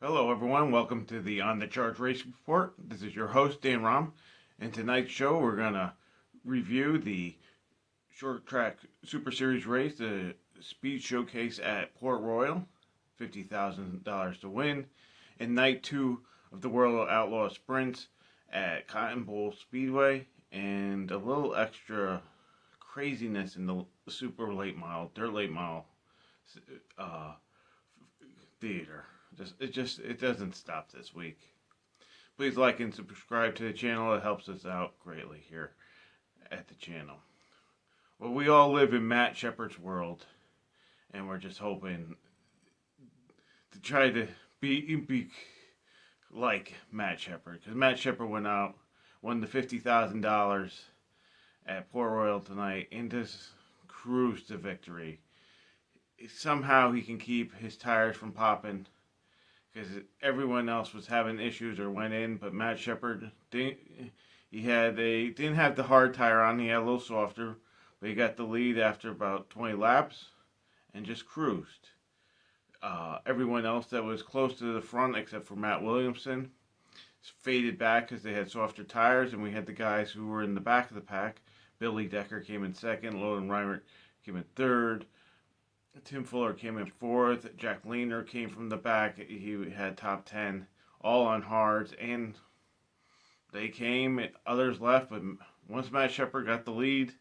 Hello, everyone. Welcome to the On the Charge Race Report. This is your host, Dan Rom. In tonight's show, we're going to review the short track Super Series race, the speed showcase at Port Royal, $50,000 to win, and night two of the World Outlaw Sprints at Cotton Bowl Speedway, and a little extra craziness in the super late model, dirt late model uh, theater. It doesn't stop this week. Please like and subscribe to the channel. It helps us out greatly here at the channel. Well, we all live in Matt Sheppard's world, and we're just hoping to try to be like Matt Sheppard, because Matt Sheppard went out, won the $50,000 at Port Royal tonight, and just cruised to victory. Somehow he can keep his tires from popping, because everyone else was having issues or went in, but Matt Sheppard didn't. Didn't have the hard tire on. He had a little softer, but he got the lead after about 20 laps and just cruised. Everyone else that was close to the front, except for Matt Williamson, faded back because they had softer tires, and we had the guys who were in the back of the pack. Billy Decker came in second. Logan Reimer came in third. Tim Fuller came in fourth. Jack Leaner came from the back. He had top 10, all on hards, and they came. Others left, but once Matt Sheppard got the lead,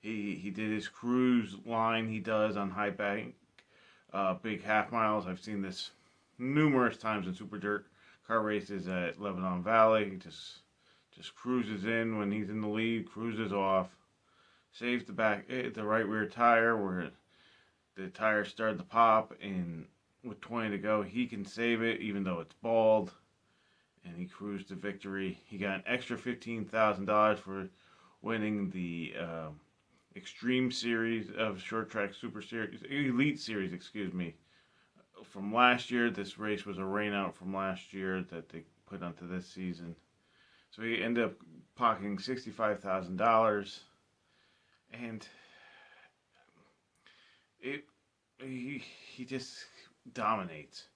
he did his cruise line he does on high bank, big half miles. I've seen this numerous times in super dirt car races at Lebanon Valley. He just cruises in when he's in the lead, cruises off, saves the right rear tire where the tire started to pop, and with 20 to go, he can save it even though it's bald, and he cruised to victory. He got an extra $15,000 for winning the Extreme Series of Short Track Super Series, Elite Series, excuse me, from last year. This race was a rainout from last year that they put onto this season. So he ended up pocketing $65,000, and he just dominates.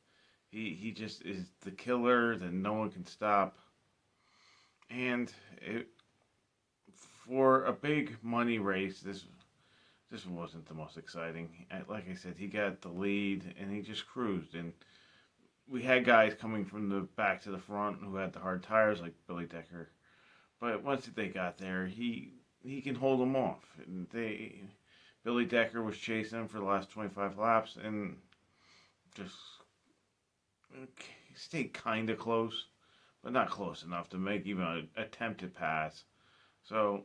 He just is the killer that no one can stop. And for a big money race, this wasn't the most exciting. Like I said, he got the lead and he just cruised. And we had guys coming from the back to the front who had the hard tires, like Billy Decker. But once they got there, he can hold them off. And Billy Decker was chasing him for the last 25 laps and just stayed kind of close, but not close enough to make even an attempted pass. So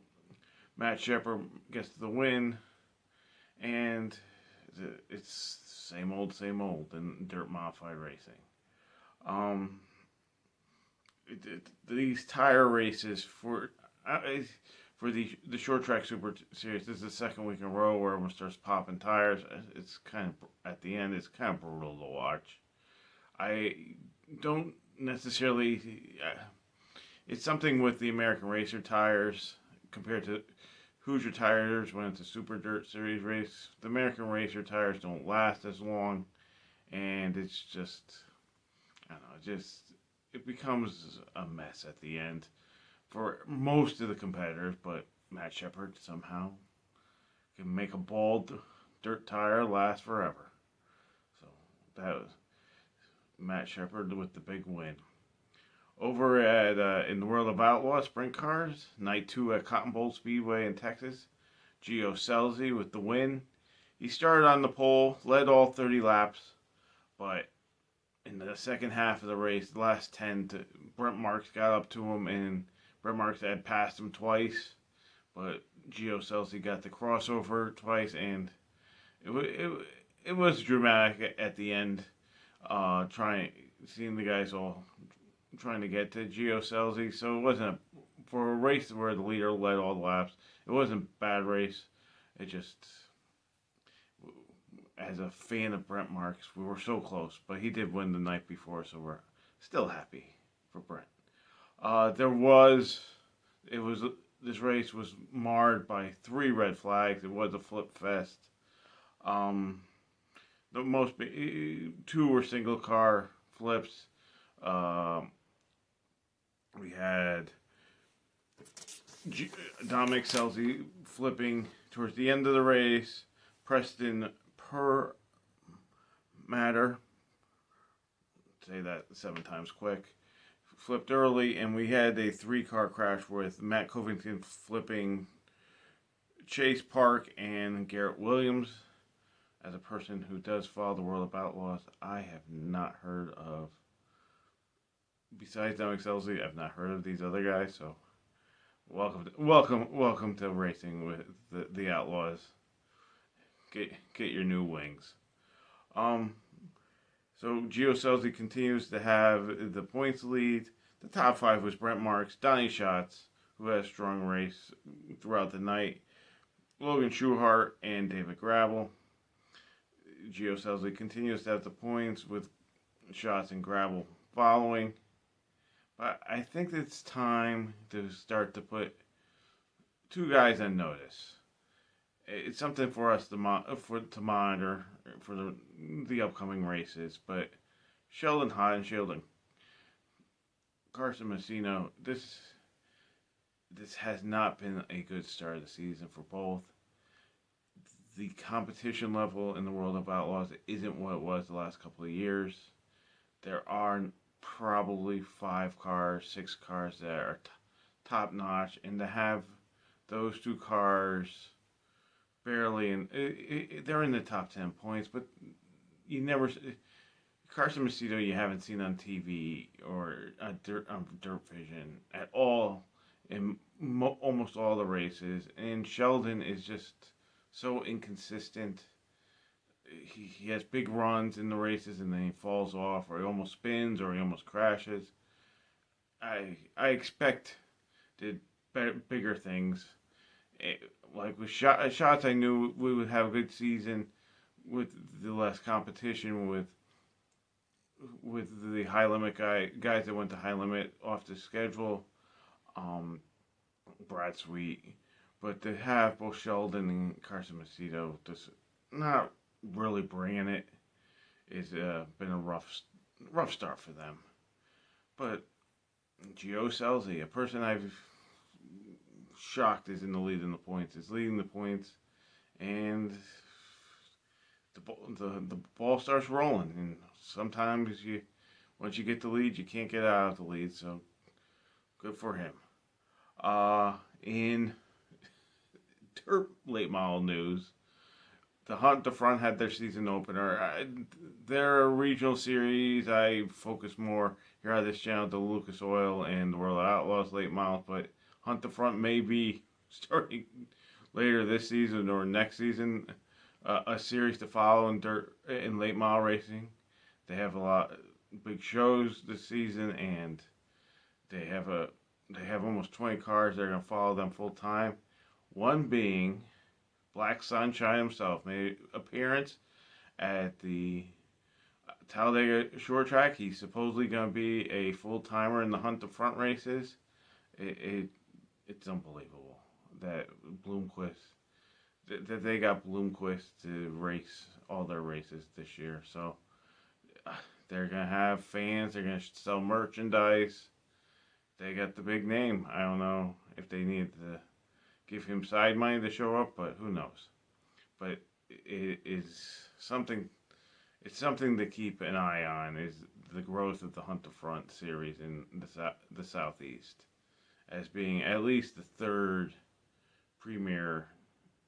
Matt Sheppard gets the win, and it's same old in dirt modified racing. These tire races for the short track super series, this is the second week in a row where everyone starts popping tires. It's kind of, at the end, it's kind of brutal to watch. I don't necessarily, it's something with the American Racer tires compared to Hoosier tires when it's a super dirt series race. The American Racer tires don't last as long, and it's just, I don't know, it becomes a mess at the end for most of the competitors, but Matt Sheppard somehow can make a bald dirt tire last forever. So that was Matt Sheppard with the big win. Over at in the World of Outlaw Sprint Cars, night two at Cotton Bowl Speedway in Texas, Gio Scelzi with the win. He started on the pole, led all 30 laps, but in the second half of the race, the last 10, Brent Marks got up to him, and Brent Marks had passed him twice, but Gio Scelzi got the crossover twice, and it was dramatic at the end. Seeing the guys all trying to get to Gio Scelzi, so it wasn't for a race where the leader led all the laps. It wasn't a bad race. It just, as a fan of Brent Marks, we were so close, but he did win the night before, so we're still happy for Brent. This race was marred by 3 red flags. It was a flip fest. The most 2 were single car flips. We had Dominic Scelzi flipping towards the end of the race. Preston Matter, say that 7 times quick, flipped early, and we had a 3-car crash with Matt Covington flipping Chase Park and Garrett Williams. As a person who does follow the World of Outlaws, I have not heard of, besides Dominic Scelzi, I've not heard of these other guys, so welcome to racing with the Outlaws. Get your new wings. So Gio Scelzi continues to have the points lead. The top 5 was Brent Marks, Donnie Schatz, who had a strong race throughout the night, Logan Schuchart, and David Gravel. Gio Scelzi continues to have the points with Schatz and Gravel following. But I think it's time to start to put 2 guys on notice. It's something for us to monitor for the upcoming races. But Sheldon Haudenschild, Carson Massino, this has not been a good start of the season for both. The competition level in the World of Outlaws isn't what it was the last couple of years. There are probably 5 cars, 6 cars that are top notch, and to have those 2 cars barely they're in the top 10 points, but you never Carson Macedo you haven't seen on TV or on Dirt Vision at all in almost all the races, and Sheldon is just so inconsistent. He has big runs in the races and then he falls off, or he almost spins, or he almost crashes. I expect bigger things. Like with Shots, I knew we would have a good season with the less competition, with the high limit guys that went to high limit off the schedule, Brad Sweet. But to have both Sheldon and Carson Macedo just not really bringing it is been a rough start for them. But Gio Scelzi, a person I've shocked is in the lead in the points, is leading the points, and the ball starts rolling. And sometimes once you get the lead, you can't get out of the lead. So good for him. In dirt late model news, the Hunt the Front had their season opener. Their regional series, I focus more here on this channel, the Lucas Oil and the World of Outlaws late model, but Hunt the Front may be starting later this season or next season, a series to follow in late model racing. They have a lot big shows this season, and they have almost 20 cars that are going to follow them full time. One being Black Sunshine himself made an appearance at the Talladega Short Track. He's supposedly going to be a full-timer in the Hunt the Front races. It's unbelievable that they got Bloomquist to race all their races this year. So they're going to have fans. They're going to sell merchandise. They got the big name. I don't know if they need to give him side money to show up, but who knows? But it is something. It's something to keep an eye on. Is the growth of the Hunt the Front series in the Southeast, as being at least the 3rd premier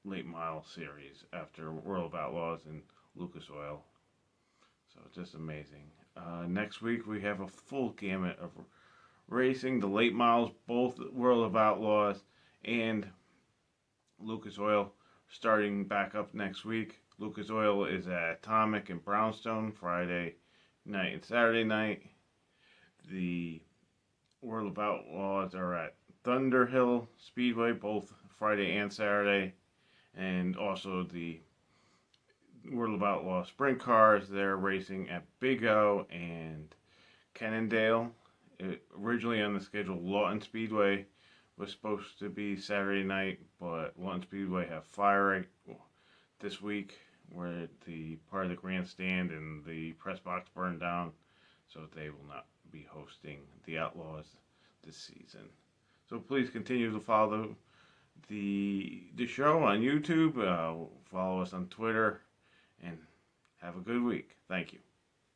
late model series after World of Outlaws and Lucas Oil. So just amazing. Next week we have a full gamut of racing. The late models, both World of Outlaws and Lucas Oil, starting back up next week. Lucas Oil is at Atomic and Brownstone Friday night and Saturday night. The World of Outlaws are at Thunderhill Speedway both Friday and Saturday. And also the World of Outlaw Sprint Cars, they're racing at Big O and Cannondale. Originally on the schedule, Lawton Speedway was supposed to be Saturday night, but Lawton Speedway have fire this week where the part of the grandstand and the press box burned down. so they will not be hosting the Outlaws this season. So please continue to follow the show on YouTube, follow us on Twitter, and have a good week. Thank you.